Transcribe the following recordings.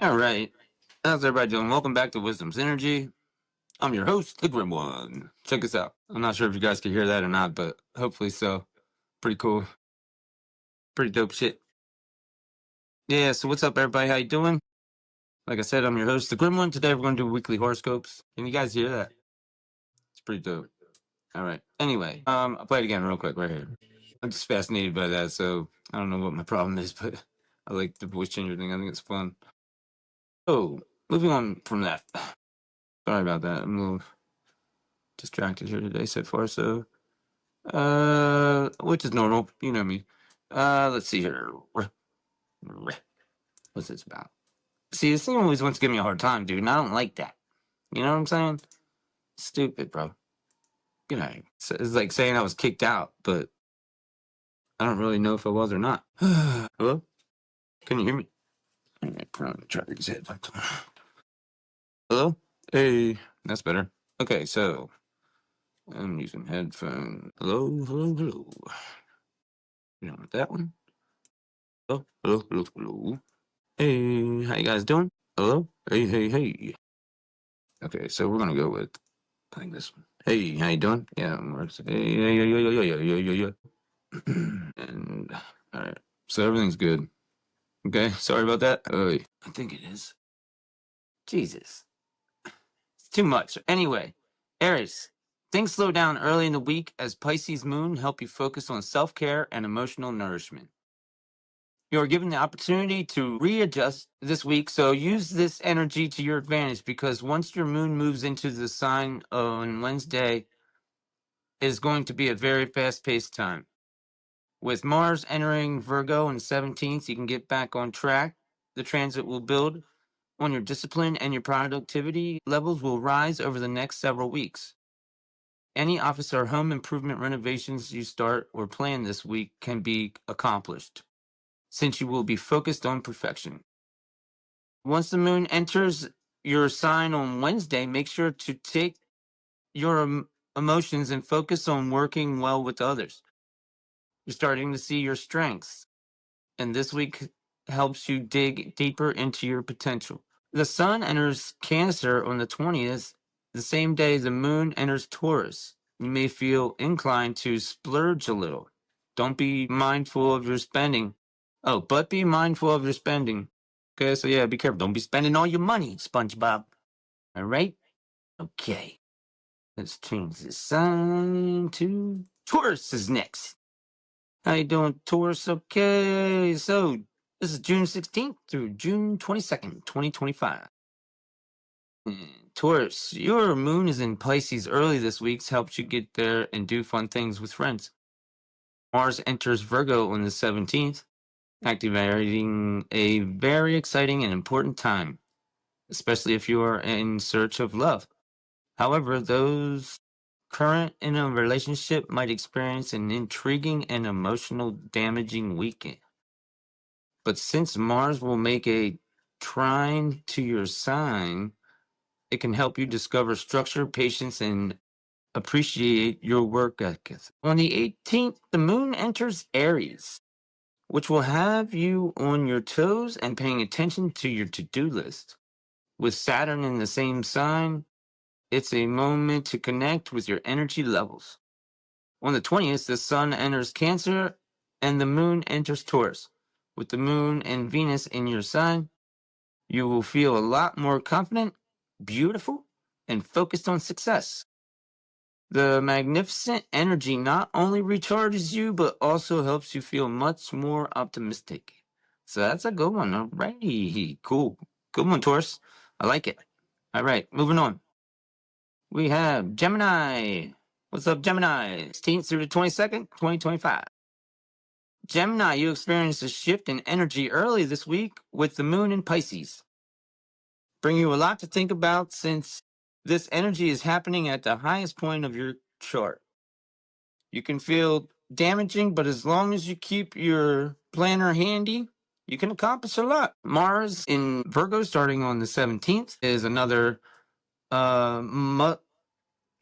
All right. How's everybody doing? Welcome back to Wisdom's Energy. I'm your host, the Grim One. Check us out. I'm not sure if you guys can hear that or not, but hopefully so. Pretty cool. Pretty dope shit. Yeah, so what's up, everybody? How you doing? Like I said, I'm your host, the Grim One. Today we're going to do weekly horoscopes. Can you guys hear that? It's pretty dope. All right. Anyway, I'll play it again real quick right here. I'm just fascinated by that, so I don't know what my problem is, but I like the voice changer thing. I think it's fun. Oh, moving on from that. Sorry about that. I'm a little distracted here today so far, so which is normal, you know me. Let's see here. What's this about? See, this thing always wants to give me a hard time, dude, and I don't like that. You know what I'm saying? Stupid, bro. You know, it's like saying I was kicked out, but I don't really know if I was or not. Hello? Can you hear me? I'm gonna try to get headphones. Hello? Hey, that's better. Okay, so I'm using headphones. Hello, hello, hello. You know what that one? Hello, hello, hello, hello. Hey, how you guys doing? Hello? Hey, hey, hey. Okay, so we're gonna go with, I think this one. Hey, how you doing? Yeah, hey, hey, yeah, yeah, yeah, yeah, yeah, yeah, yeah. And, alright, so everything's good. Okay, sorry about that. I think it is. Jesus. It's too much. Anyway, Aries, things slow down early in the week as Pisces moon help you focus on self-care and emotional nourishment. You are given the opportunity to readjust this week, so use this energy to your advantage because once your moon moves into the sign on Wednesday, it is going to be a very fast-paced time. With Mars entering Virgo on the 17th, you can get back on track. The transit will build on your discipline and your productivity levels will rise over the next several weeks. Any office or home improvement renovations you start or plan this week can be accomplished, since you will be focused on perfection. Once the moon enters your sign on Wednesday, make sure to take your emotions and focus on working well with others. You're starting to see your strengths, and this week helps you dig deeper into your potential. The sun enters Cancer on the 20th, the same day the moon enters Taurus. You may feel inclined to splurge a little. Don't be mindful of your spending. Oh, but be mindful of your spending. Okay, so yeah, be careful. Don't be spending all your money, SpongeBob. All right? Okay. Let's change the sign to Taurus is next. How you doing, Taurus? Okay, so this is June 16th through June 22nd, 2025. Taurus, your moon is in Pisces early this week, helps you get there and do fun things with friends. Mars enters Virgo on the 17th, activating a very exciting and important time, especially if you are in search of love. However, those current in a relationship might experience an intriguing and emotional damaging weekend. But since Mars will make a trine to your sign, it can help you discover structure, patience, and appreciate your work ethic. On the 18th, the moon enters Aries, which will have you on your toes and paying attention to your to-do list. With Saturn in the same sign, it's a moment to connect with your energy levels. On the 20th, the sun enters Cancer and the moon enters Taurus. With the moon and Venus in your sign, you will feel a lot more confident, beautiful, and focused on success. The magnificent energy not only recharges you, but also helps you feel much more optimistic. So that's a good one. Alrighty. Cool. Good one, Taurus. I like it. All right, moving on. We have Gemini. What's up, Gemini? 16th through the 22nd, 2025. Gemini, you experienced a shift in energy early this week with the moon in Pisces. Bring you a lot to think about since this energy is happening at the highest point of your chart. You can feel damaging, but as long as you keep your planner handy, you can accomplish a lot. Mars in Virgo starting on the 17th is another, I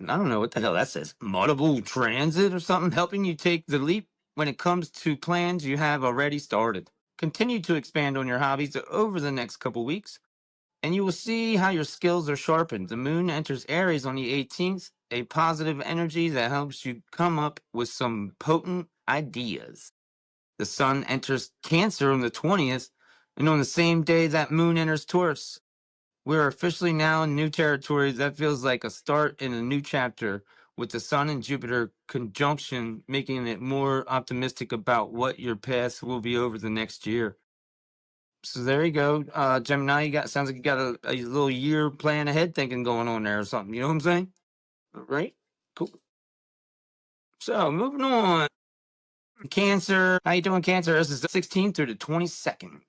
don't know what the hell that says, multiple transit or something, helping you take the leap when it comes to plans you have already started. Continue to expand on your hobbies over the next couple weeks. and you will see how your skills are sharpened. The moon enters Aries on the 18th, a positive energy that helps you come up with some potent ideas. The sun enters Cancer on the 20th, and on the same day that moon enters Taurus. We're officially now in new territory. That feels like a start in a new chapter, with the sun and Jupiter conjunction, making it more optimistic about what your path will be over the next year. So there you go, Gemini. Sounds like you got a little year plan ahead thinking going on there or something. You know what I'm saying? Right? Cool. So moving on. Cancer. How you doing, Cancer? This is the 16th through the 22nd.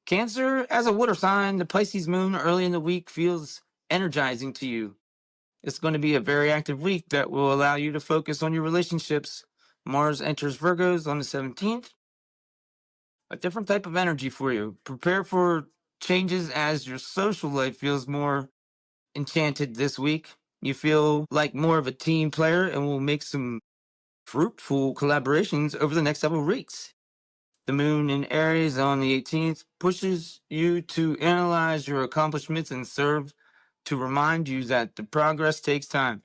Cancer, as a water sign, the Pisces moon early in the week feels energizing to you. It's going to be a very active week that will allow you to focus on your relationships. Mars enters Virgos on the 17th. A different type of energy for you. Prepare for changes as your social life feels more enchanted this week. You feel like more of a team player and will make some fruitful collaborations over the next several weeks. The moon in Aries on the 18th pushes you to analyze your accomplishments and serve to remind you that the progress takes time.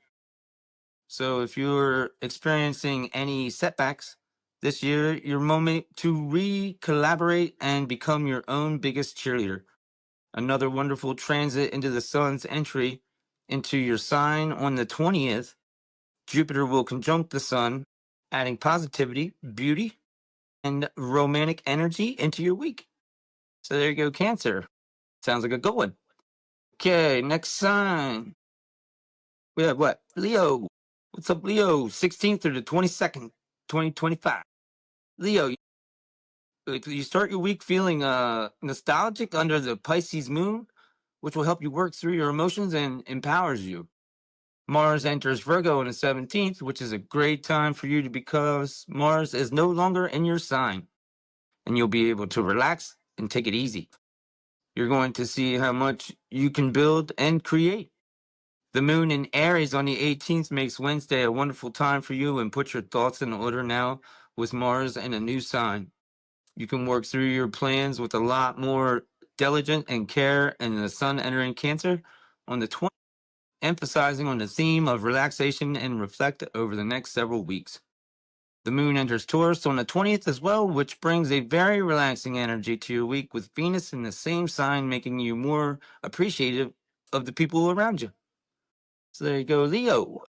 So if you're experiencing any setbacks this year, your moment to re-collaborate and become your own biggest cheerleader. Another wonderful transit into the sun's entry into your sign on the 20th. Jupiter will conjunct the sun, adding positivity, beauty, and romantic energy into your week. So there you go, Cancer. Sounds like a good one. Okay, next sign. We have what? Leo. What's up, Leo? 16th through the 22nd, 2025. Leo, you start your week feeling nostalgic under the Pisces moon, which will help you work through your emotions and empowers you. Mars enters Virgo on the 17th, which is a great time for you because Mars is no longer in your sign, and you'll be able to relax and take it easy. You're going to see how much you can build and create. The moon in Aries on the 18th makes Wednesday a wonderful time for you, and put your thoughts in order now with Mars in a new sign. You can work through your plans with a lot more diligence and care, and the sun entering Cancer on the 20th, emphasizing on the theme of relaxation and reflect over the next several weeks. The moon enters Taurus on the 20th as well, which brings a very relaxing energy to your week, with Venus in the same sign, making you more appreciative of the people around you. So there you go, Leo.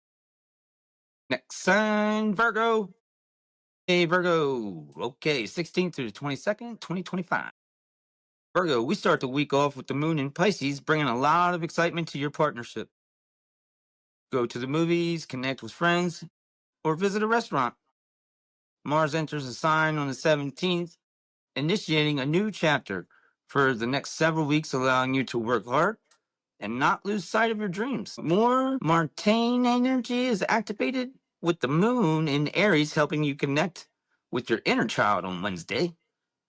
Next sign, Virgo. Hey, Virgo. Okay, 16th through the 22nd, 2025. Virgo, we start the week off with the moon in Pisces, bringing a lot of excitement to your partnership. Go to the movies, connect with friends, or visit a restaurant. Mars enters the sign on the 17th, initiating a new chapter for the next several weeks, allowing you to work hard and not lose sight of your dreams. More Martine energy is activated with the moon in Aries, helping you connect with your inner child on Wednesday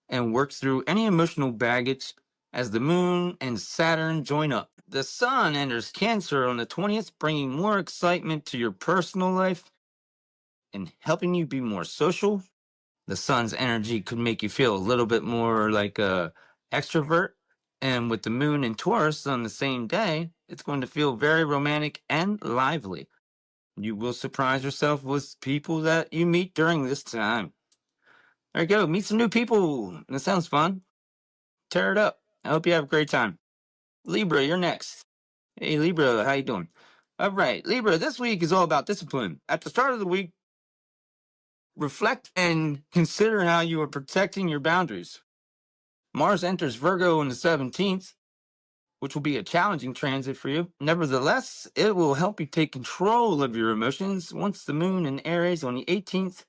and work through any emotional baggage as the moon and Saturn join up. The sun enters Cancer on the 20th, bringing more excitement to your personal life and helping you be more social. The sun's energy could make you feel a little bit more like a extrovert. And with the moon in Taurus on the same day, it's going to feel very romantic and lively. You will surprise yourself with people that you meet during this time. There you go. Meet some new people. That sounds fun. Tear it up. I hope you have a great time. Libra, you're next. Hey, Libra, how you doing? All right, Libra, this week is all about discipline. At the start of the week, reflect and consider how you are protecting your boundaries. Mars enters Virgo on the 17th, which will be a challenging transit for you. Nevertheless, it will help you take control of your emotions. Once the moon in Aries on the 18th,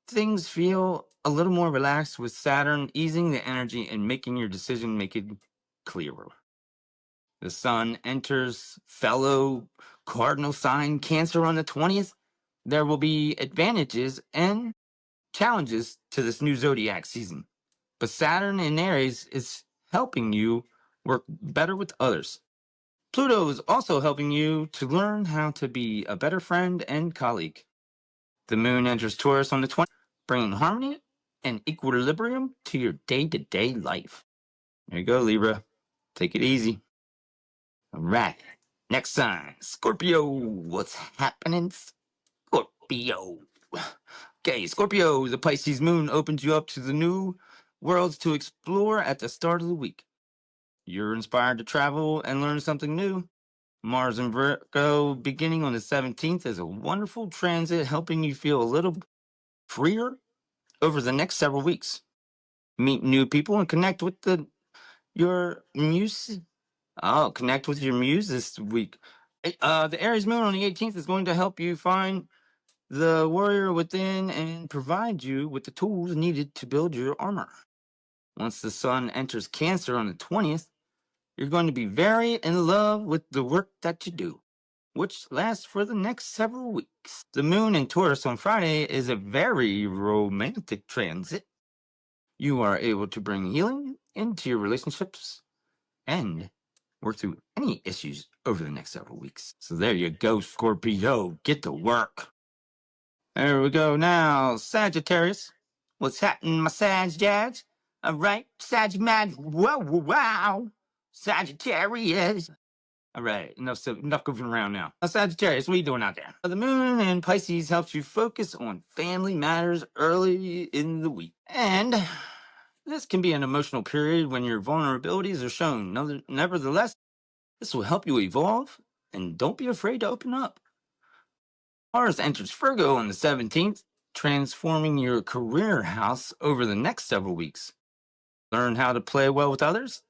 things feel a little more relaxed, with Saturn easing the energy and making your decision making clearer. The sun enters fellow cardinal sign Cancer on the 20th. There will be advantages and challenges to this new zodiac season, but Saturn in Aries is helping you work better with others. Pluto is also helping you to learn how to be a better friend and colleague. The moon enters Taurus on the 20th, bringing harmony and equilibrium to your day-to-day life. There you go, Libra. Take it easy. All right. Next sign, Scorpio. What's happening, Scorpio? Okay, Scorpio, the Pisces moon opens you up to the new worlds to explore at the start of the week. You're inspired to travel and learn something new. Mars and Virgo beginning on the 17th is a wonderful transit helping you feel a little freer over the next several weeks. Meet new people and connect with your muse. Oh, connect with your muse this week. The Aries moon on the 18th is going to help you find the warrior within and provide you with the tools needed to build your armor. Once the sun enters Cancer on the 20th, you're going to be very in love with the work that you do, which lasts for the next several weeks. The moon in Taurus on Friday is a very romantic transit. You are able to bring healing into your relationships and work through any issues over the next several weeks. So there you go, Scorpio. Get to work. There we go now. Sagittarius. What's happening, my Sag Jags? All right, Sagittarius. Wow. Sagittarius. All right, enough goofing around now. Sagittarius, what are you doing out there? The moon in Pisces helps you focus on family matters early in the week. And this can be an emotional period when your vulnerabilities are shown. Nevertheless, this will help you evolve, and don't be afraid to open up. Mars enters Virgo on the 17th, transforming your career house over the next several weeks. Learn how to play well with others,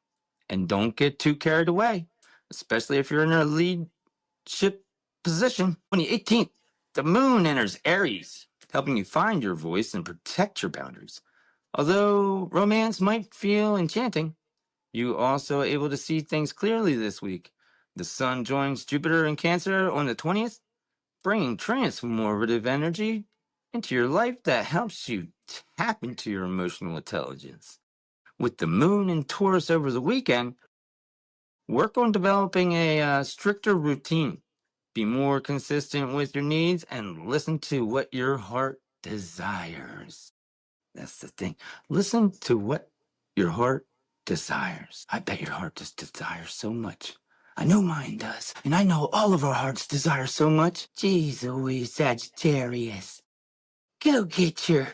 and don't get too carried away, especially if you're in a leadership position. On the 18th, the moon enters Aries, helping you find your voice and protect your boundaries. Although romance might feel enchanting, you also are able to see things clearly this week. The sun joins Jupiter in Cancer on the 20th, bringing transformative energy into your life that helps you tap into your emotional intelligence. With the moon in Taurus over the weekend, work on developing a stricter routine. Be more consistent with your needs and listen to what your heart desires. That's the thing. Listen to what your heart desires. I bet your heart just desires so much. I know mine does. And I know all of our hearts desire so much. Jeez Louise, Sagittarius. Go get your...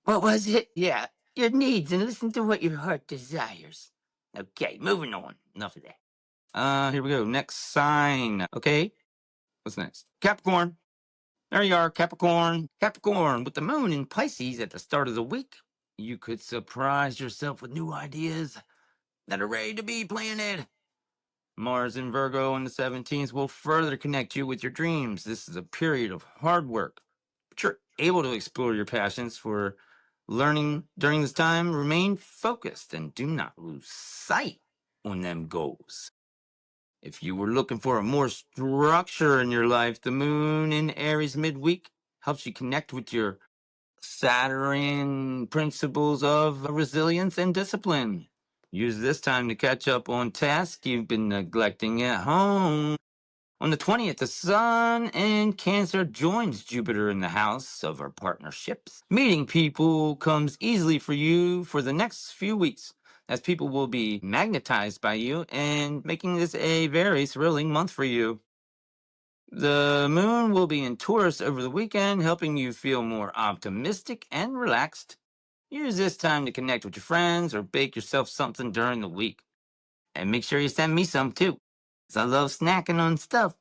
What was it? Yeah, your needs and listen to what your heart desires. Okay, moving on. Enough of that. Here we go. Next sign. Okay. What's next? Capricorn. There you are, Capricorn. Capricorn, with the moon in Pisces at the start of the week, you could surprise yourself with new ideas that are ready to be planted. Mars in Virgo on the 17th will further connect you with your dreams. This is a period of hard work, but you're able to explore your passions for learning during this time. Remain focused and do not lose sight on them goals. If you were looking for a more structure in your life, the moon in Aries midweek helps you connect with your Saturn principles of resilience and discipline. Use this time to catch up on tasks you've been neglecting at home. On the 20th, the sun in Cancer joins Jupiter in the house of our partnerships. Meeting people comes easily for you for the next few weeks, as people will be magnetized by you and making this a very thrilling month for you. The moon will be in Taurus over the weekend, helping you feel more optimistic and relaxed. Use this time to connect with your friends or bake yourself something during the week. And make sure you send me some too, because I love snacking on stuff.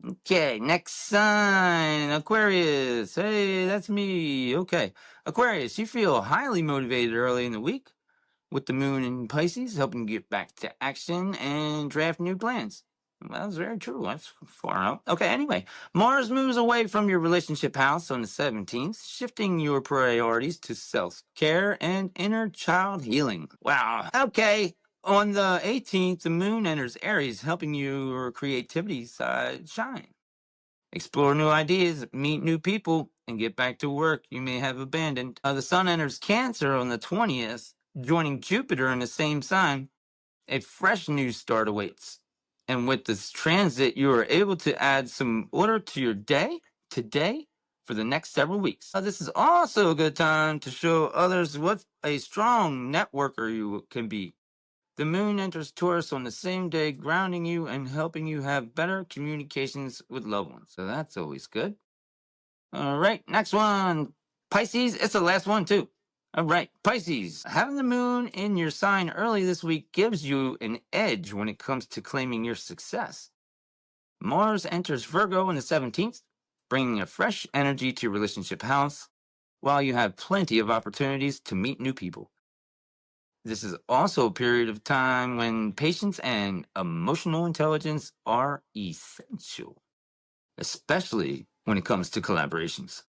Okay, next sign, Aquarius. Hey, that's me. Okay, Aquarius, you feel highly motivated early in the week with the moon in Pisces, helping you get back to action and draft new plans. Well, that's very true. That's far out. Okay, anyway, Mars moves away from your relationship house on the 17th, shifting your priorities to self-care and inner child healing. Wow. Okay. On the 18th, the moon enters Aries, helping your creativity side shine. Explore new ideas, meet new people, and get back to work you may have abandoned. The sun enters Cancer on the 20th, joining Jupiter in the same sign. A fresh new start awaits. And with this transit, you are able to add some order to your day today for the next several weeks. This is also a good time to show others what a strong networker you can be. The moon enters Taurus on the same day, grounding you and helping you have better communications with loved ones. So that's always good. All right, next one. Pisces, it's the last one too. All right, Pisces. Having the moon in your sign early this week gives you an edge when it comes to claiming your success. Mars enters Virgo on the 17th, bringing a fresh energy to your relationship house, while you have plenty of opportunities to meet new people. This is also a period of time when patience and emotional intelligence are essential, especially when it comes to collaborations.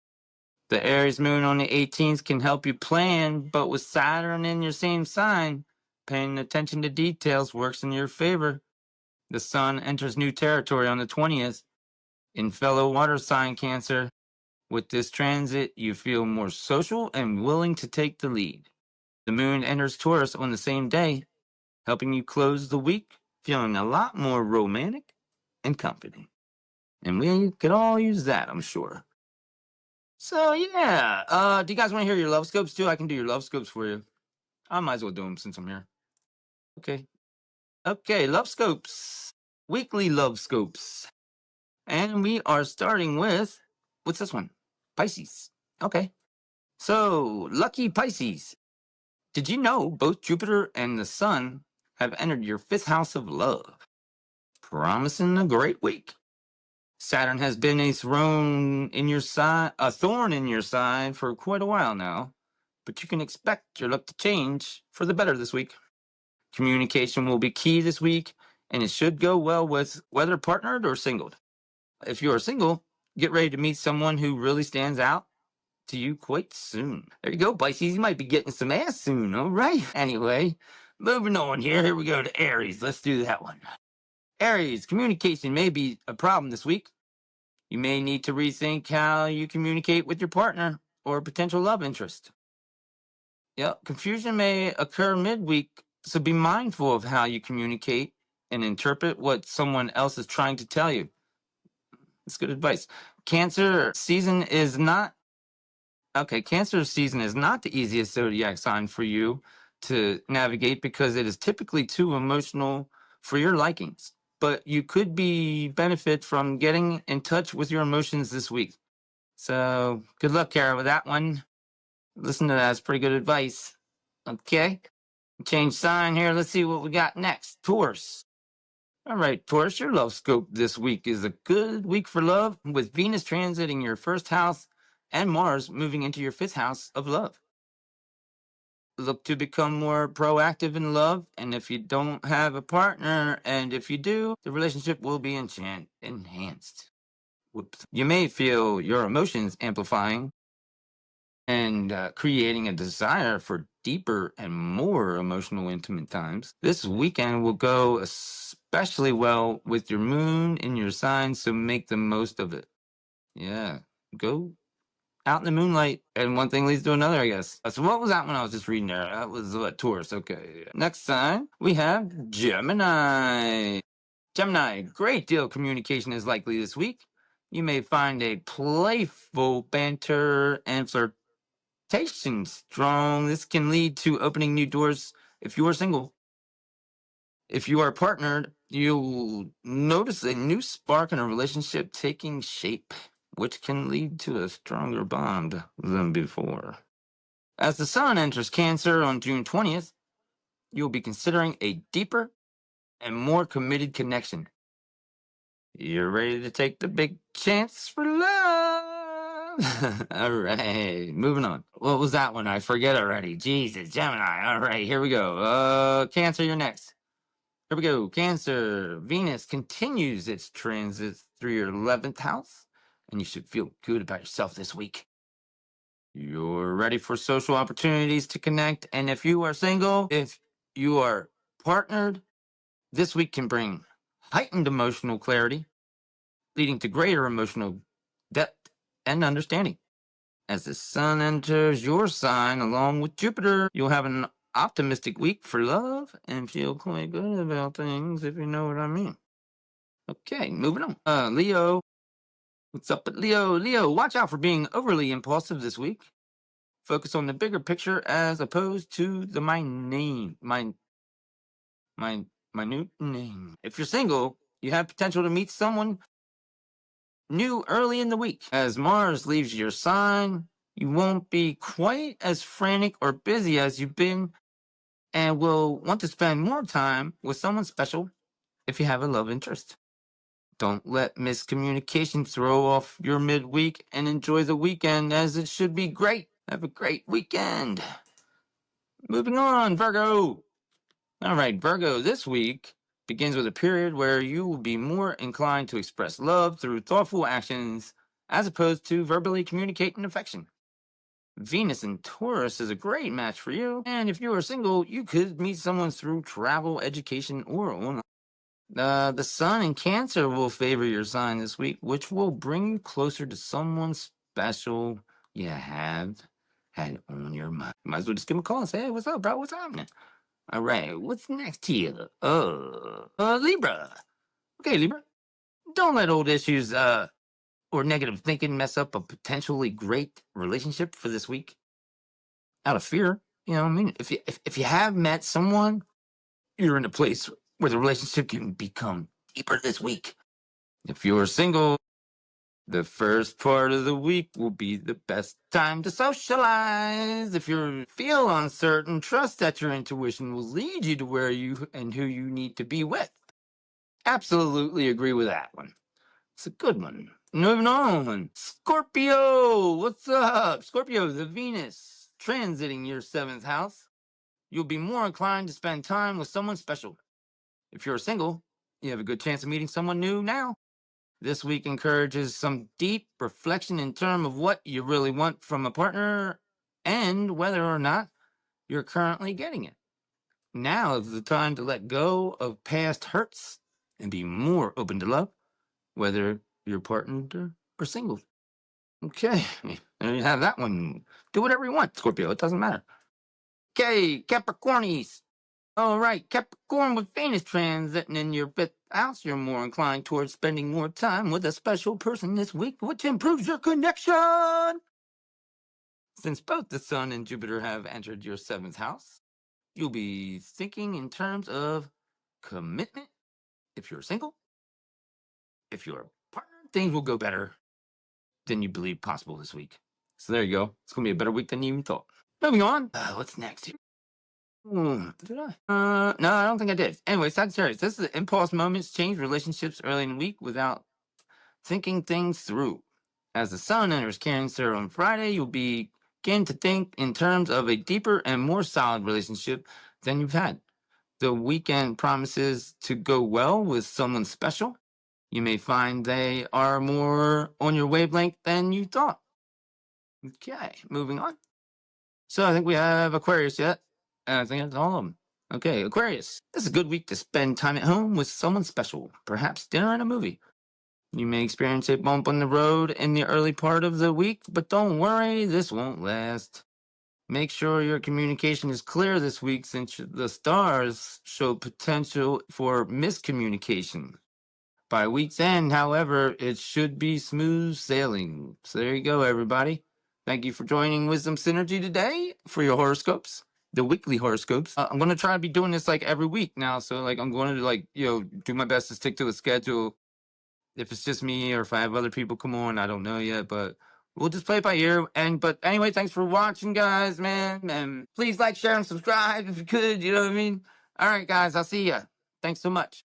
The Aries moon on the 18th can help you plan, but with Saturn in your same sign, paying attention to details works in your favor. The sun enters new territory on the 20th in fellow water sign Cancer. With this transit, you feel more social and willing to take the lead. The moon enters Taurus on the same day, helping you close the week feeling a lot more romantic and confident. And we could all use that, I'm sure. So yeah, do you guys want to hear your love scopes too? I can do your love scopes for you. I might as well do them since I'm here. Okay, love scopes. Weekly love scopes. And we are starting with, what's this one? Pisces. Okay. So, lucky Pisces. Did you know both Jupiter and the Sun have entered your 5th house of love? Promising a great week. Saturn has been a thorn in your side for quite a while now, but you can expect your luck to change for the better this week. Communication will be key this week, and it should go well with whether partnered or singled. If you are single, get ready to meet someone who really stands out to you quite soon. There you go, Pisces. You might be getting some ass soon, all right? Anyway, moving on here. Here we go to Aries. Let's do that one. Aries, communication may be a problem this week. You may need to rethink how you communicate with your partner or potential love interest. Yep, confusion may occur midweek, so be mindful of how you communicate and interpret what someone else is trying to tell you. That's good advice. Cancer season is not the easiest zodiac sign for you to navigate because it is typically too emotional for your likings. But you could benefit from getting in touch with your emotions this week. So good luck, Kara, with that one. Listen to that. It's pretty good advice. Okay. Change sign here. Let's see what we got next. Taurus. All right, Taurus, your love scope this week is a good week for love with Venus transiting your 1st house and Mars moving into your 5th house of love. Look to become more proactive in love, and if you don't have a partner, and if you do, the relationship will be enhanced. Whoops. You may feel your emotions amplifying and creating a desire for deeper and more emotional intimate times. This weekend will go especially well with your moon in your sign, so make the most of it. Yeah, go out in the moonlight, and one thing leads to another, I guess. So what was that one I was just reading there? That was Taurus. Okay. Next sign, we have Gemini. Gemini, great deal of communication is likely this week. You may find a playful banter and flirtation strong. This can lead to opening new doors if you are single. If you are partnered, you'll notice a new spark in a relationship taking shape, which can lead to a stronger bond than before. As the sun enters Cancer on June 20th, you'll be considering a deeper and more committed connection. You're ready to take the big chance for love. All right, moving on. What was that one? I forget already. Jesus, Gemini. All right, here we go. Cancer, you're next. Here we go. Cancer. Venus continues its transit through your 11th house, and you should feel good about yourself this week. You're ready for social opportunities to connect, and if you are single, if you are partnered, this week can bring heightened emotional clarity, leading to greater emotional depth and understanding. As the sun enters your sign along with Jupiter, you'll have an optimistic week for love and feel quite good about things, if you know what I mean. Okay, moving on. Leo. What's up with Leo? Leo, watch out for being overly impulsive this week. Focus on the bigger picture as opposed to the my new name. If you're single, you have potential to meet someone new early in the week. As Mars leaves your sign, you won't be quite as frantic or busy as you've been, and will want to spend more time with someone special if you have a love interest. Don't let miscommunication throw off your midweek, and enjoy the weekend as it should be great. Have a great weekend. Moving on, Virgo. All right, Virgo, this week begins with a period where you will be more inclined to express love through thoughtful actions as opposed to verbally communicating affection. Venus in Taurus is a great match for you, and if you are single, you could meet someone through travel, education, or online. The Sun in Cancer will favor your sign this week, which will bring you closer to someone special you have had on your mind. Might as well just give him a call and say, hey, what's up, bro? What's happening? All right, what's next here? Libra. Okay, Libra. Don't let old issues or negative thinking mess up a potentially great relationship for this week. Out of fear, you know what I mean? If you have met someone, you're in a place where the relationship can become deeper this week. If you're single, the first part of the week will be the best time to socialize. If you feel uncertain, trust that your intuition will lead you to where you and who you need to be with. Absolutely agree with that one. It's a good one. Moving on. Scorpio, what's up? Scorpio, the Venus transiting your 7th house. You'll be more inclined to spend time with someone special. If you're single, you have a good chance of meeting someone new now. This week encourages some deep reflection in terms of what you really want from a partner and whether or not you're currently getting it. Now is the time to let go of past hurts and be more open to love, whether you're partnered or single. Okay, there you have that one. Do whatever you want, Scorpio. It doesn't matter. Okay, Capricornies. All right, Capricorn, with Venus transiting in your 5th house, you're more inclined towards spending more time with a special person this week, which improves your connection. Since both the Sun and Jupiter have entered your 7th house, you'll be thinking in terms of commitment. If you're single, if you're a partner, things will go better than you believe possible this week. So there you go. It's going to be a better week than you even thought. Moving on. What's next here? Did I? No, I don't think I did. Anyway, Sagittarius, this is the impulse moments change relationships early in the week without thinking things through. As the Sun enters Cancer on Friday, you'll begin to think in terms of a deeper and more solid relationship than you've had. The weekend promises to go well with someone special. You may find they are more on your wavelength than you thought. Okay, moving on. So I think we have Aquarius yet. I think that's all of them. Okay, Aquarius. This is a good week to spend time at home with someone special, perhaps dinner and a movie. You may experience a bump on the road in the early part of the week, but don't worry, this won't last. Make sure your communication is clear this week, since the stars show potential for miscommunication. By week's end, however, it should be smooth sailing. So there you go, everybody. Thank you for joining Wisdom Synergy today for your horoscopes, the weekly horoscopes. I'm going to try to be doing this like every week now. So like I'm going to do my best to stick to a schedule. If it's just me or if I have other people come on, I don't know yet, but we'll just play it by ear. But anyway, thanks for watching, guys, man. And please like, share, and subscribe if you could. You know what I mean? All right, guys, I'll see ya. Thanks so much.